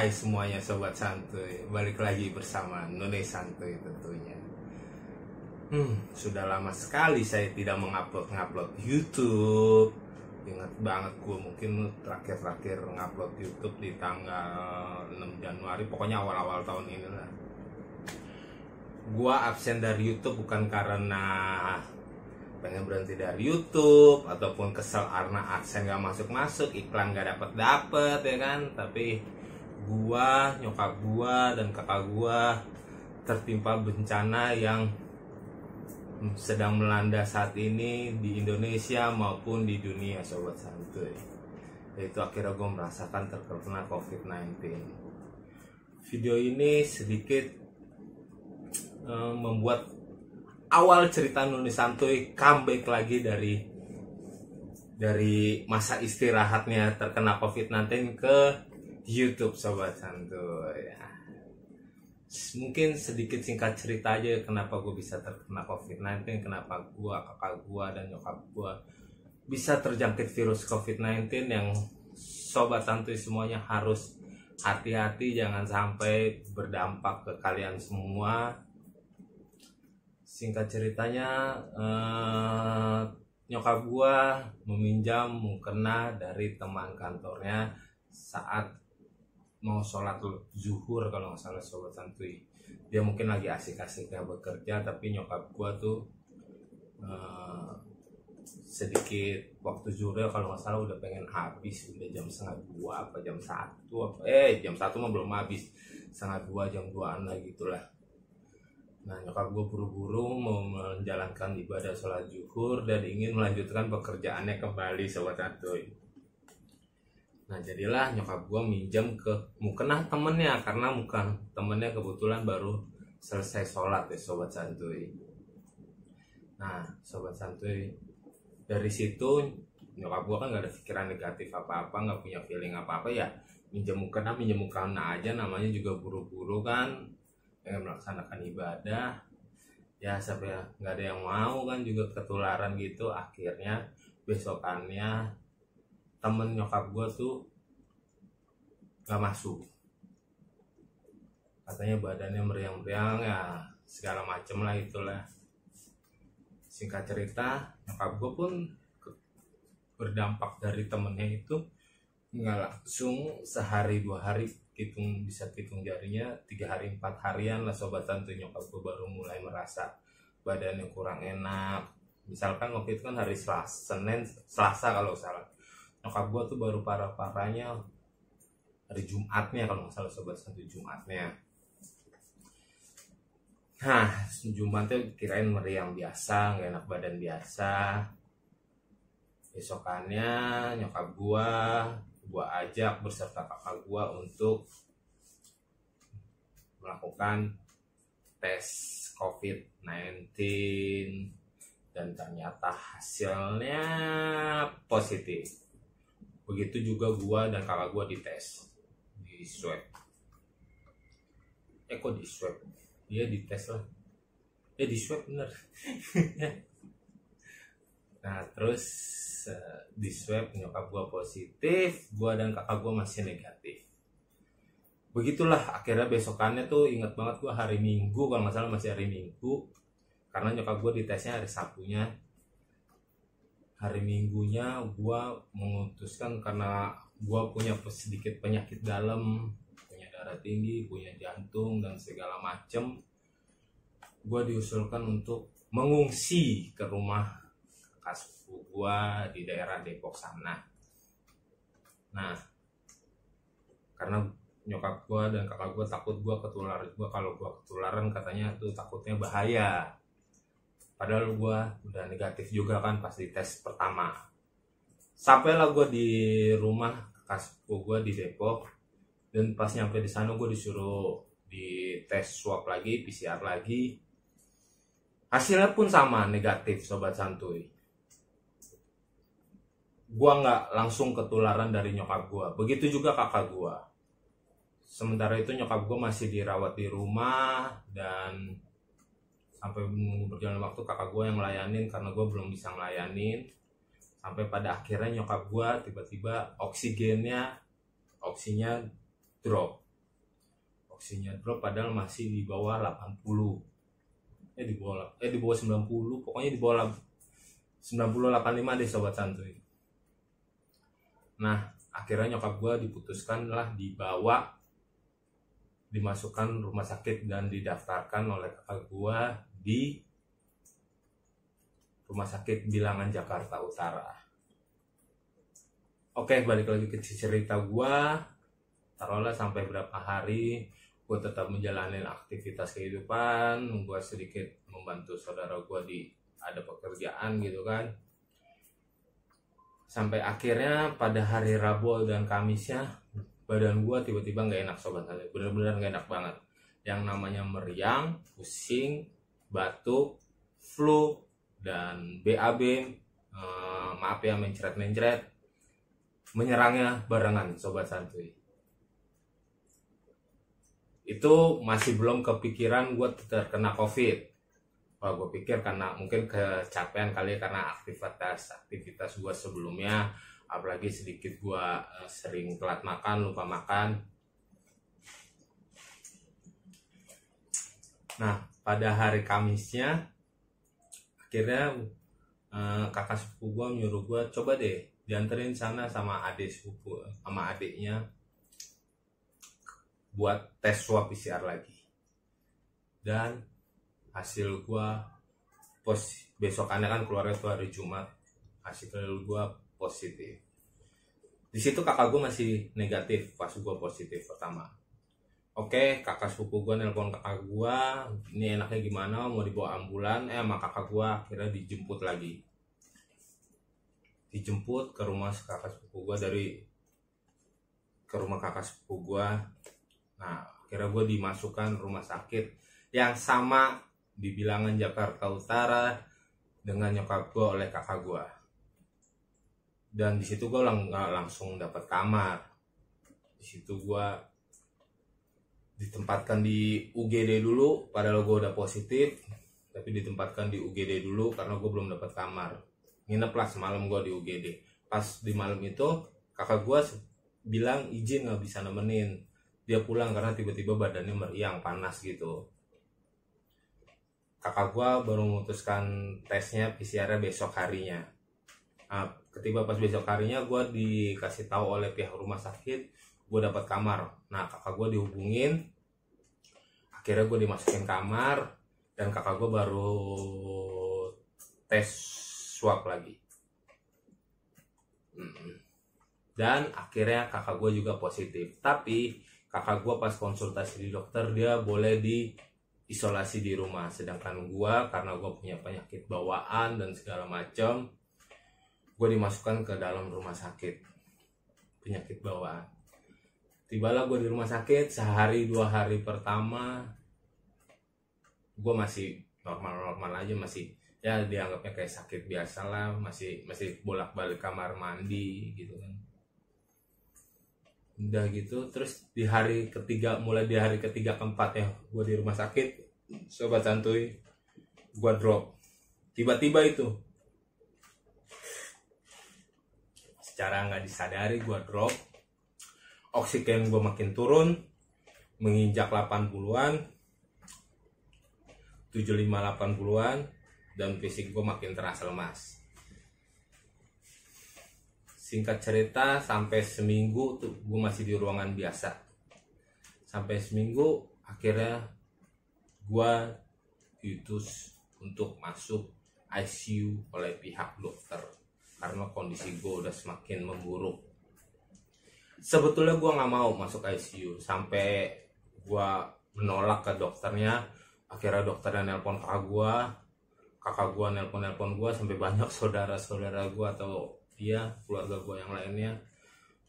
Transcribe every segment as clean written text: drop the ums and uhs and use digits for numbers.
Hai semuanya Sobat Santuy, balik lagi bersama None Santuy tentunya. Sudah lama sekali saya tidak mengupload YouTube. Ingat banget gue mungkin terakhir ngupload YouTube di tanggal 6 Januari, pokoknya awal-awal tahun ini lah. Gue absen dari YouTube bukan karena pengen berhenti dari YouTube ataupun kesel karena adsense gak masuk, iklan gak dapet ya kan. Tapi gua, nyokap gua, dan kakak gua tertimpa bencana yang sedang melanda saat ini di Indonesia maupun di dunia Sobat Santuy. Yaitu akhirnya gua merasakan terkena COVID-19. Video ini sedikit membuat awal cerita None Santuy comeback lagi dari masa istirahatnya terkena COVID-19 ke YouTube Sobat Santuy. Mungkin sedikit singkat cerita aja kenapa gue bisa terkena COVID-19, kenapa gue, kakak gue, dan nyokap gue bisa terjangkit virus COVID-19 yang Sobat Santuy semuanya harus hati-hati jangan sampai berdampak ke kalian semua. Singkat ceritanya, nyokap gua meminjam mukena dari teman kantornya saat mau sholat zuhur kalau nggak salah Sobat Santuy. Dia mungkin lagi asik-asiknya bekerja, tapi nyokap gua tuh sedikit waktu zuhur kalau nggak salah udah pengen habis, udah jam 1:30 apa jam 1 jam 1 mah belum habis, 1:30 jam 2an lah gitulah. Nah, nyokap gue buru-buru mau menjalankan ibadah sholat zuhur dan ingin melanjutkan pekerjaannya kembali Sobat Santuy. Nah, jadilah nyokap gue minjem ke mukena temennya, karena temennya kebetulan baru selesai sholat ya Sobat Santuy. Nah, Sobat Santuy, dari situ nyokap gue kan gak ada pikiran negatif apa-apa, gak punya feeling apa-apa ya. Minjem mukena aja, namanya juga buru-buru kan, pengen melaksanakan ibadah ya, sampai nggak ada yang mau kan juga ketularan gitu. Akhirnya besokannya temen nyokap gue tuh nggak masuk, katanya badannya meriang-meriang ya segala macem lah itulah. Singkat cerita, nyokap gue pun berdampak dari temennya itu nggak langsung sehari 2 hari, bisa hitung jarinya 3 hari 4 harian lah Sobat Santuy. Nyokap gue baru mulai merasa badannya kurang enak. Misalkan waktu itu kan hari Selasa kalau salah, nyokap gue tuh baru parah-parahnya hari Jumatnya kalau nggak salah Sobat Santuy, Jumatnya. Nah, Jumatnya kirain meriang biasa, nggak enak badan biasa. Besokannya nyokap gue ajak beserta kakak gua untuk melakukan tes COVID-19 dan ternyata hasilnya positif. Begitu juga gua dan kakak gua dites, di swab. Kok di swab? Iya dites lah. Di swab bener. Nah, terus di swab nyokap gua positif, gua dan kakak gua masih negatif. Begitulah, akhirnya besokannya tuh ingat banget gua hari Minggu kalau nggak salah, masih hari Minggu, karena nyokap gua ditesnya hari Sabtunya. Hari Minggunya gua memutuskan, karena gua punya sedikit penyakit dalam, punya darah tinggi, punya jantung dan segala macem, gua diusulkan untuk mengungsi ke rumah sepupu gua di daerah Depok sana. Nah, karena nyokap gua dan kakak gua takut gua ketularan, kalau gua ketularan katanya tuh takutnya bahaya. Padahal gua udah negatif juga kan pas di tes pertama. Sampailah gua di rumah kakak sepupu gua di Depok, dan pas nyampe di sana gua disuruh di tes swab lagi, PCR lagi. Hasilnya pun sama, negatif Sobat Santuy. Gua nggak langsung ketularan dari nyokap gua, begitu juga kakak gua. Sementara itu nyokap gua masih dirawat di rumah, dan sampai menunggu berjalan waktu kakak gua yang ngelayanin karena gua belum bisa ngelayanin. Sampai pada akhirnya nyokap gua tiba-tiba oksinya drop. oksigennya drop padahal masih di bawah 80, di bawah 90, pokoknya di bawah 90 85 deh sobat santuy. Nah akhirnya nyokap gue diputuskan lah dimasukkan rumah sakit dan didaftarkan oleh kakak gue di Rumah Sakit Bilangan Jakarta Utara. Oke, balik lagi ke cerita gue. Taruhlah sampai berapa hari gue tetap menjalani aktivitas kehidupan, gue sedikit membantu saudara gue ada pekerjaan gitu kan. Sampai akhirnya pada hari Rabu dan Kamisnya badan gue tiba-tiba nggak enak sobat, bener-bener nggak enak banget. Yang namanya meriang, pusing, batuk, flu, dan BAB, maaf ya mencret-mencret, menyerangnya barengan sobat santuy. Itu masih belum kepikiran gue terkena COVID. Wah, gue pikir karena mungkin kecapean kali karena aktivitas gue sebelumnya, apalagi sedikit gue sering telat makan, lupa makan. Nah pada hari Kamisnya akhirnya kakak sepupu gue nyuruh gue coba deh dianterin sana sama adiknya buat tes swab PCR lagi. Dan hasil gue besokannya kan keluarnya tuh hari Jumat, hasil gue positif. Di situ kakak gue masih negatif pas gue positif pertama. Oke, kakak sepupu gue nelpon kakak gue, ini enaknya gimana, mau dibawa ambulan. Sama kakak gue akhirnya dijemput lagi, ke rumah kakak sepupu gue ke rumah kakak sepupu gue. Nah akhirnya gue dimasukkan rumah sakit yang sama di Bilangan Jakarta Utara dengan nyokap gue oleh kakak gue. Dan di situ gue nggak langsung dapat kamar. Di situ gue ditempatkan di UGD dulu, padahal gue udah positif, tapi ditempatkan di UGD dulu karena gue belum dapat kamar. Nginep lah semalam gue di UGD. Pas di malam itu kakak gue bilang izin nggak bisa nemenin, dia pulang karena tiba-tiba badannya meriang, panas gitu. Kakak gue baru memutuskan tesnya PCR besok harinya. Nah, ketika pas besok harinya gue dikasih tahu oleh pihak rumah sakit gue dapat kamar. Nah kakak gue dihubungin, akhirnya gue dimasukin kamar dan kakak gue baru tes swab lagi. Dan akhirnya kakak gue juga positif. Tapi kakak gue pas konsultasi di dokter dia boleh diisolasi di rumah, sedangkan gue karena gue punya penyakit bawaan dan segala macam, gue dimasukkan ke dalam rumah sakit penyakit bawaan. Tibalah gue di rumah sakit, sehari 2 hari pertama gue masih normal-normal aja, masih ya dianggapnya kayak sakit biasa lah, masih bolak-balik kamar mandi gitu kan. Udah gitu terus mulai di hari ketiga keempat ya gue di rumah sakit sobat santuy, gue drop tiba-tiba itu, secara nggak disadari gue drop. Oksigen gue makin turun, menginjak 80-an, 75-80-an, dan fisik gue makin terasa lemas. Singkat cerita sampai seminggu tuh gue masih di ruangan biasa. Sampai seminggu akhirnya gue diutus untuk masuk ICU oleh pihak dokter karena kondisi gue udah semakin memburuk. Sebetulnya gue nggak mau masuk ICU, sampai gue menolak ke dokternya. Akhirnya dokternya nelpon kakak gue nelpon gue, sampai banyak saudara-saudara gue atau keluarga gue yang lainnya.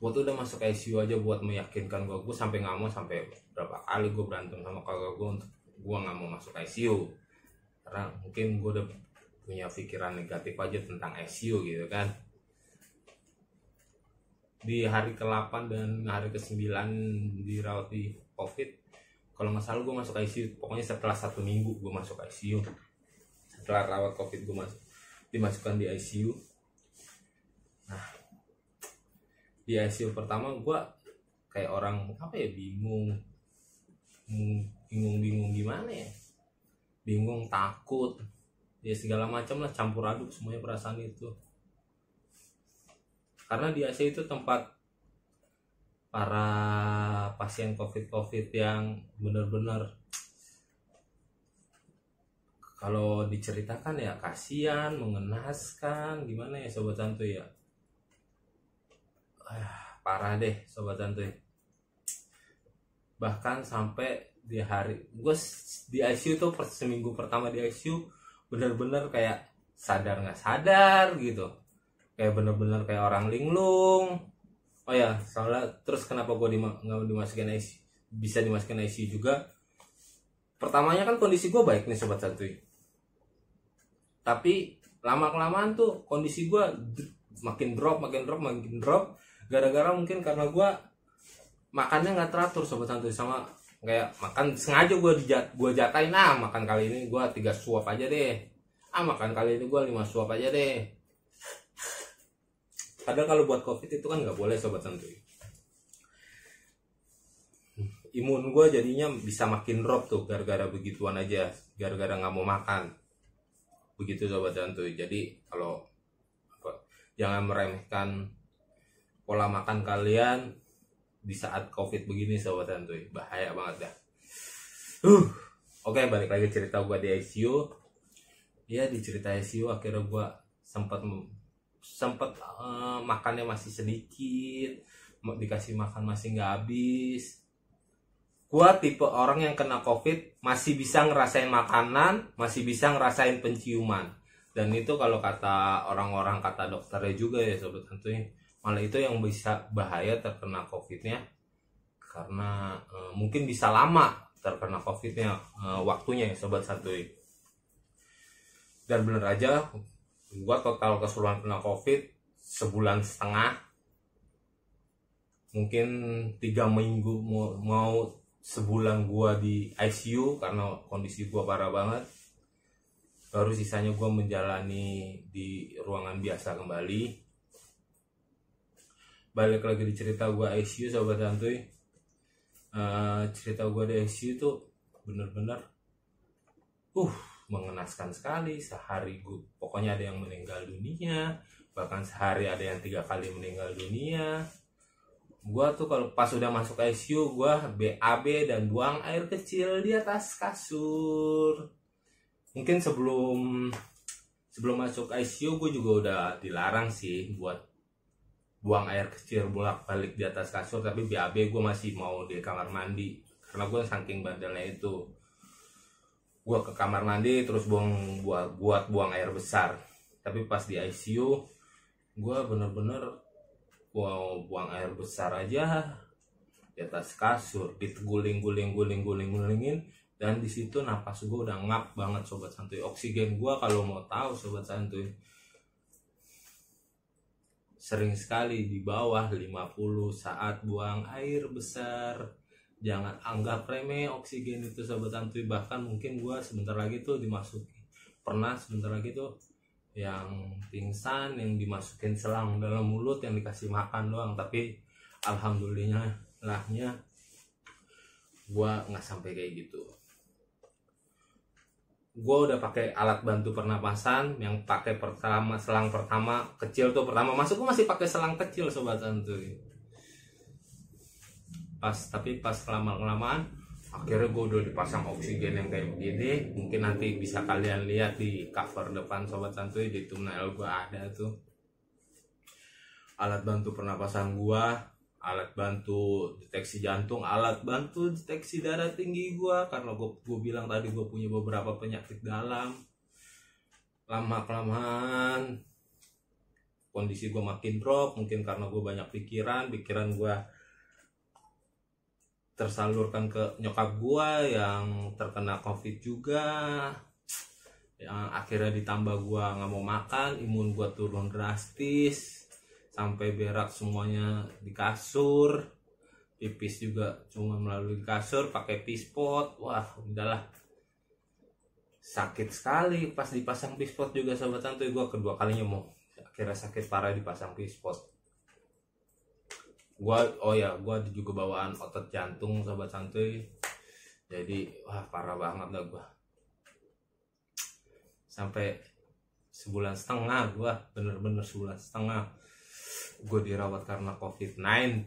Gue tuh udah masuk ICU aja buat meyakinkan gue sampai nggak mau, sampai berapa kali gue berantem sama kakak gue untuk gue nggak mau masuk ICU karena mungkin gue udah punya pikiran negatif aja tentang ICU gitu kan. Di hari ke-8 dan hari ke-9 dirawat di COVID, kalau nggak salah gue masuk ICU, pokoknya setelah 1 minggu gue masuk ICU. Setelah rawat COVID gue dimasukkan di ICU. Nah di ICU pertama gue kayak orang bingung, bingung gimana ya, bingung, takut, ya segala macam lah, campur aduk semuanya perasaan itu. Karena di ICU itu tempat para pasien COVID yang benar-benar kalau diceritakan ya kasihan, mengenaskan, gimana ya sobat santuy ya. Parah deh sobat santuy. Bahkan sampai di hari gue di ICU tuh seminggu pertama di ICU bener-bener kayak sadar nggak sadar gitu, kayak bener-bener kayak orang linglung. Oh ya, soalnya terus kenapa gue nggak dimasukin ICU, bisa dimasukin ICU juga. Pertamanya kan kondisi gue baik nih sobat santuy, tapi lama kelamaan tuh kondisi gue makin drop, gara-gara mungkin karena gue makannya nggak teratur sobat santuy. Sama kayak makan sengaja gue jatain, makan kali ini gue 3 suap aja deh, makan kali ini gue 5 suap aja deh. Padahal kalau buat COVID itu kan nggak boleh sobat santuy. Imun gue jadinya bisa makin drop tuh gara-gara begituan aja, gara-gara nggak mau makan. Begitu sobat santuy. Jadi kalau jangan meremehkan pola makan kalian di saat COVID begini sobat santuy, bahaya banget dah. Oke, balik lagi cerita gue di ICU. Ya, di cerita ICU akhirnya gue sempat makannya masih sedikit, dikasih makan masih nggak habis. Gua tipe orang yang kena COVID masih bisa ngerasain makanan, masih bisa ngerasain penciuman. Dan itu kalau kata orang-orang, kata dokternya juga ya sobat santuy, malah itu yang bisa bahaya terkena COVID-nya, karena mungkin bisa lama terkena COVID-nya, waktunya ya sobat santuy. Dan bener aja, gua total keseluruhan kena COVID sebulan setengah, mungkin 3 minggu mau sebulan gua di ICU karena kondisi gua parah banget. Baru sisanya gua menjalani di ruangan biasa kembali. Balik lagi di cerita gua ICU sobat santuy. Cerita gua di ICU tuh bener-bener mengenaskan sekali. Sehari pokoknya ada yang meninggal dunia, bahkan sehari ada yang 3 kali meninggal dunia. Gua tuh kalau pas udah masuk ICU, gua BAB dan buang air kecil di atas kasur. Mungkin sebelum masuk ICU gue juga udah dilarang sih buat buang air kecil bolak-balik di atas kasur, tapi BAB gue masih mau di kamar mandi karena gue saking bandelnya itu. Gue ke kamar mandi terus buat buang air besar. Tapi pas di ICU gue bener-bener buang air besar aja di atas kasur, diguling-gulingin, dan di situ napas gue udah ngap banget sobat santuy. Oksigen gue kalau mau tahu sobat santuy sering sekali di bawah 50 saat buang air besar. Jangan anggap remeh oksigen itu sobat santuy. Bahkan mungkin gue sebentar lagi tuh sebentar lagi tuh yang pingsan, yang dimasukin selang dalam mulut, yang dikasih makan doang. Tapi alhamdulillahnya gue nggak sampai kayak gitu. Gue udah pakai alat bantu pernapasan yang pakai selang pertama kecil tuh. Pertama masuk gue masih pakai selang kecil sobat santuy. Tapi pas kelamaan akhirnya gue udah dipasang oksigen yang kayak begini. Mungkin nanti bisa kalian lihat di cover depan sobat santuy, di thumbnail gue ada tuh alat bantu pernapasan gue, alat bantu deteksi jantung, alat bantu deteksi darah tinggi gue, karena gue bilang tadi gue punya beberapa penyakit dalam. Lama kelamaan kondisi gue makin drop, mungkin karena gue banyak pikiran gue tersalurkan ke nyokap gue yang terkena COVID juga, yang akhirnya ditambah gue nggak mau makan, imun gue turun drastis sampai berak semuanya di kasur, pipis juga cuma melalui kasur pakai pispot. Wah udahlah, sakit sekali pas dipasang pispot juga sobat santuy. Gue kedua kalinya akhirnya sakit parah dipasang pispot. Gua juga bawaan otot jantung sobat santuy. Jadi wah parah banget dah gue, sampai sebulan setengah gue, bener-bener sebulan setengah gue dirawat karena COVID-19.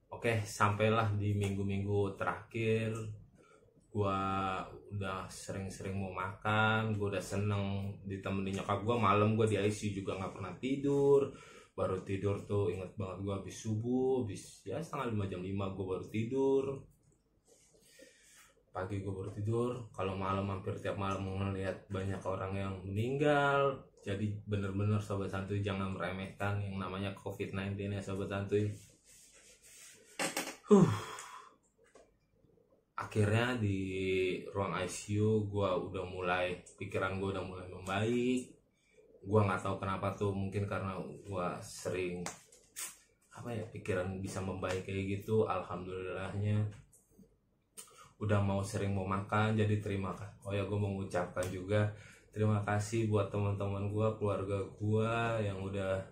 Oke, sampailah di minggu-minggu terakhir gue udah sering-sering mau makan, gue udah seneng ditemenin nyokap gue. Malam gue di ICU juga nggak pernah tidur, baru tidur tuh inget banget gue habis subuh, habis ya setengah 5, jam 5 gue baru tidur. Pagi gue baru tidur. Kalau malam hampir tiap malam ngeliat banyak orang yang meninggal. Jadi bener-bener sobat santuy jangan meremehkan yang namanya COVID-19 ya sobat santuy. Akhirnya di ruang ICU gue udah mulai, pikiran gue udah mulai membaik. Gue nggak tahu kenapa tuh, mungkin karena gue sering pikiran bisa membaik kayak gitu. Alhamdulillahnya udah mau sering mau makan, jadi terima kasih. Oh ya, gue mau mengucapkan juga terima kasih buat teman-teman gue, keluarga gue yang udah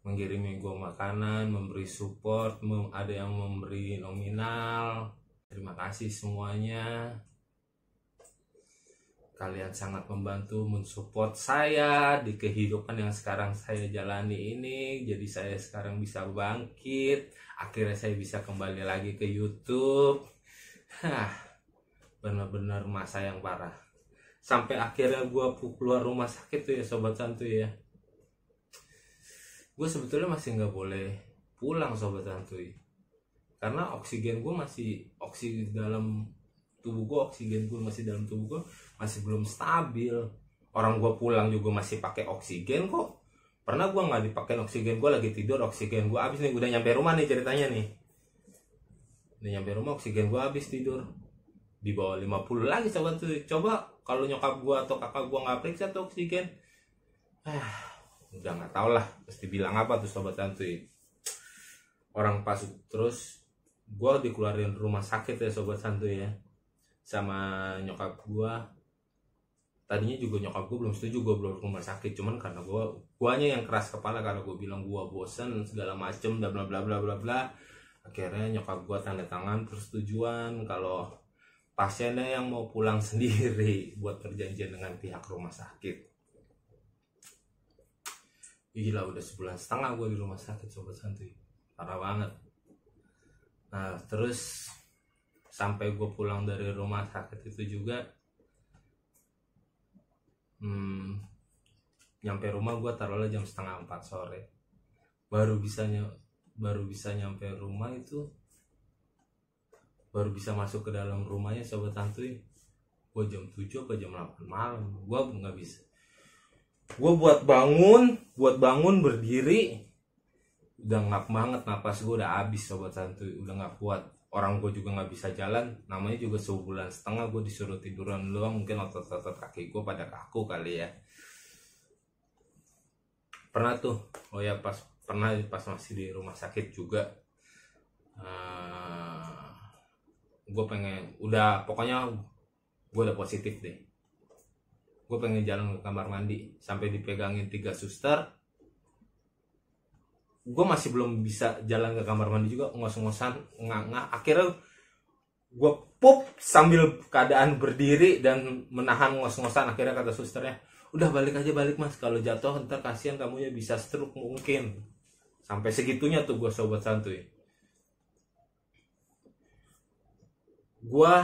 mengirimi gue makanan, memberi support, ada yang memberi nominal. Terima kasih semuanya. Kalian sangat membantu, mensupport saya di kehidupan yang sekarang saya jalani ini. Jadi saya sekarang bisa bangkit. Akhirnya saya bisa kembali lagi ke YouTube. Benar-benar masa yang parah. Sampai akhirnya gue keluar rumah sakit tuh ya sobat santuy ya. Gue sebetulnya masih nggak boleh pulang sobat santuy, karena oksigen gue masih, oksigen dalam tubuh gue, masih belum stabil. Orang gue pulang juga masih pakai oksigen kok. Pernah gue nggak dipakai oksigen, gue lagi tidur oksigen gue habis nih. Udah nyampe rumah nih ceritanya nih. Udah nyampe rumah oksigen gue habis, tidur di bawah 50 lagi sobat tuh. Coba kalau nyokap gue atau kakak gue nggak periksa tuh oksigen, udah nggak tau lah pasti bilang apa tuh sobat santuy. Orang pas terus gue dikeluarin rumah sakit ya sobat santuy ya, sama nyokap gue. Tadinya juga nyokap gue belum setuju gue belum rumah sakit, cuman karena guanya yang keras kepala, karena gue bilang gue bosen segala macem bla bla bla bla bla bla. Akhirnya nyokap gue tanda tangan persetujuan kalau pasiennya yang mau pulang sendiri buat perjanjian dengan pihak rumah sakit. Gila, udah sebulan setengah gue di rumah sakit sobat santuy, parah banget. Nah terus sampai gue pulang dari rumah sakit itu juga, nyampe rumah gue taruhlah jam 3:30 sore, baru bisa nyampe rumah itu, baru bisa masuk ke dalam rumahnya sobat santuy. Gue jam 7 atau jam 8 malam, gue nggak bisa. Gue buat bangun berdiri udah ngap banget, napas gue udah habis sobat santuy, udah nggak kuat. Orang gue juga nggak bisa jalan, namanya juga sebulan setengah gue disuruh tiduran doang. Mungkin otot-otot kaki gue pada kaku kali ya. Pernah tuh, oh ya pas masih di rumah sakit juga, gue pengen, pokoknya gue udah positif deh. Gue pengen jalan ke kamar mandi, sampai dipegangin 3 suster. Gue masih belum bisa jalan ke kamar mandi juga, ngos-ngosan, ngang-ngang. Akhirnya gue pup sambil keadaan berdiri dan menahan ngos-ngosan. Akhirnya kata susternya, udah balik aja mas, kalau jatuh ntar kasihan kamunya bisa stroke mungkin. Sampai segitunya tuh gue sobat santuy. Gue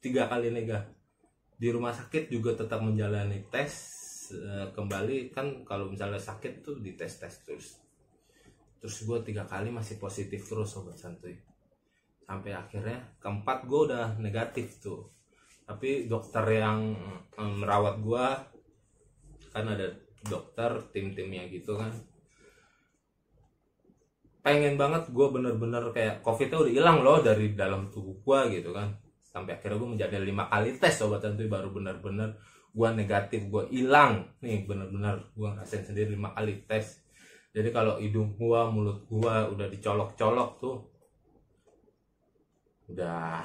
3 kali negatif. Di rumah sakit juga tetap menjalani tes kembali, kan kalau misalnya sakit tuh dites terus gue 3 kali masih positif terus sobat santuy. Sampai akhirnya keempat gue udah negatif tuh, tapi dokter yang merawat gue, kan ada dokter tim-timnya gitu kan, pengen banget gue bener-bener kayak COVID-nya udah hilang loh dari dalam tubuh gue gitu kan. Sampai akhirnya gue menjalani 5 kali tes sobat santuy, baru bener-bener gue negatif, gue hilang nih, bener-bener gue ngerasain sendiri 5 kali tes. Jadi kalau hidung gue, mulut gue udah dicolok-colok tuh, udah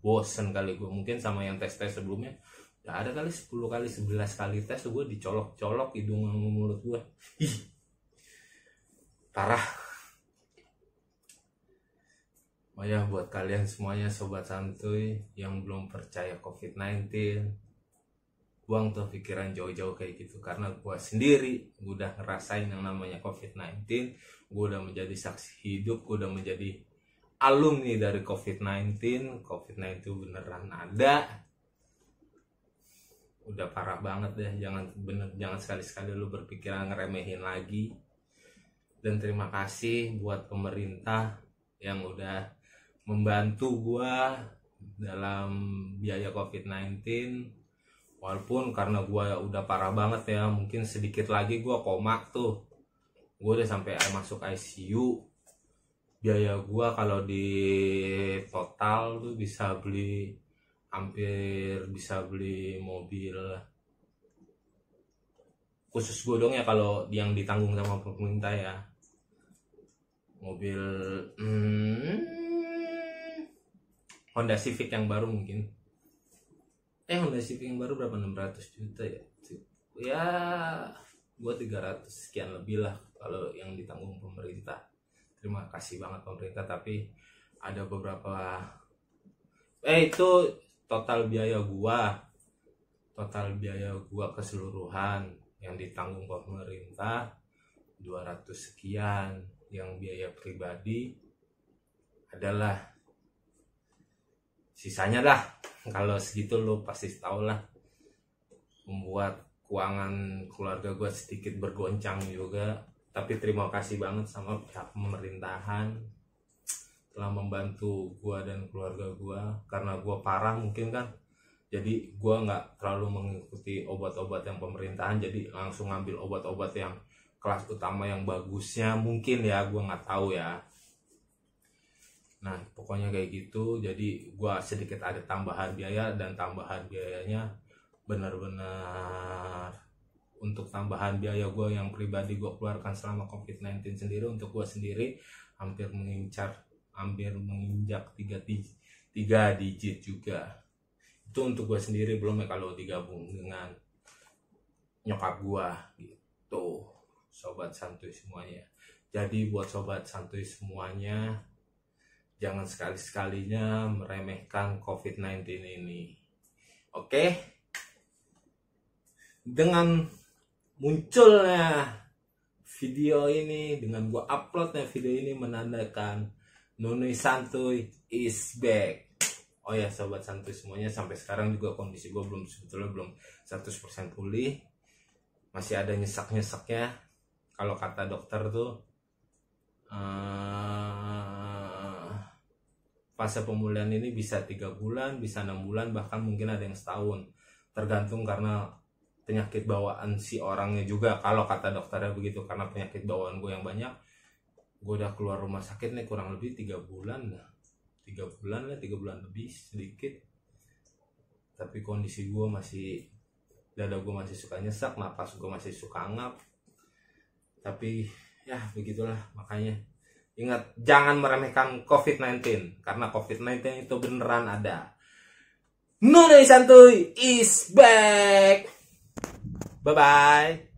bosen kali gue. Mungkin sama yang tes sebelumnya udah ada kali 10 kali 11 kali tes tuh gue dicolok-colok hidung sama mulut gue. Parah. Oh ya, buat kalian semuanya sobat santuy yang belum percaya COVID-19, buang tuh pikiran jauh-jauh kayak gitu. Karena gue sendiri udah ngerasain yang namanya COVID-19. Gue udah menjadi saksi hidup, gue udah menjadi alumni dari COVID-19. COVID-19 beneran ada. Udah parah banget deh. Jangan sekali-sekali lu berpikiran ngeremehin lagi. Dan terima kasih buat pemerintah yang udah membantu gua dalam biaya COVID-19. Walaupun karena gua udah parah banget ya, mungkin sedikit lagi gua koma tuh. Gua udah sampai masuk ICU. Biaya gua kalau di total tuh hampir bisa beli mobil khusus gue dong ya, kalau yang ditanggung sama pemerintah ya. Mobil Honda Civic yang baru mungkin. Honda Civic yang baru berapa? 600 juta ya. Ya, gua 300 sekian lebih lah kalau yang ditanggung pemerintah. Terima kasih banget pemerintah, tapi ada beberapa itu total biaya gua keseluruhan yang ditanggung pemerintah 200 sekian. Yang biaya pribadi adalah sisanya lah. Kalau segitu lo pasti tahu lah, membuat keuangan keluarga gue sedikit bergoncang juga. Tapi terima kasih banget sama pihak pemerintahan telah membantu gue dan keluarga gue. Karena gue parah mungkin kan, jadi gue nggak terlalu mengikuti obat-obat yang pemerintahan, jadi langsung ngambil obat-obat yang kelas utama yang bagusnya mungkin ya, gue nggak tahu ya. Nah pokoknya kayak gitu. Jadi gue sedikit ada tambahan biaya, dan tambahan biayanya benar-benar untuk tambahan biaya gue yang pribadi gue keluarkan selama COVID-19 sendiri. Untuk gue sendiri hampir menginjak 3 digit juga. Itu untuk gue sendiri, belum ya kalau digabung dengan nyokap gue gitu. Sobat santuy semuanya. Jadi buat sobat santuy semuanya, jangan sekali-sekalinya meremehkan COVID-19 ini. Oke? Dengan munculnya video ini, dengan gua uploadnya video ini, menandakan Nunui Santuy is back. Oh ya sobat santuy semuanya, sampai sekarang juga kondisi gua sebetulnya belum 100% pulih. Masih ada nyesak-nyesaknya. Kalau kata dokter tuh fase pemulihan ini bisa 3 bulan, bisa 6 bulan, bahkan mungkin ada yang setahun. Tergantung karena penyakit bawaan si orangnya juga. Kalau kata dokternya begitu, karena penyakit bawaan gue yang banyak. Gue udah keluar rumah sakit nih kurang lebih 3 bulan lah. 3 bulan lebih sedikit. Tapi kondisi gue masih, dada gue masih suka nyesak, napas gue masih suka ngap. Tapi ya begitulah, makanya ingat, jangan meremehkan COVID-19, karena COVID-19 itu beneran ada. Nunui Santuy is back. Bye bye.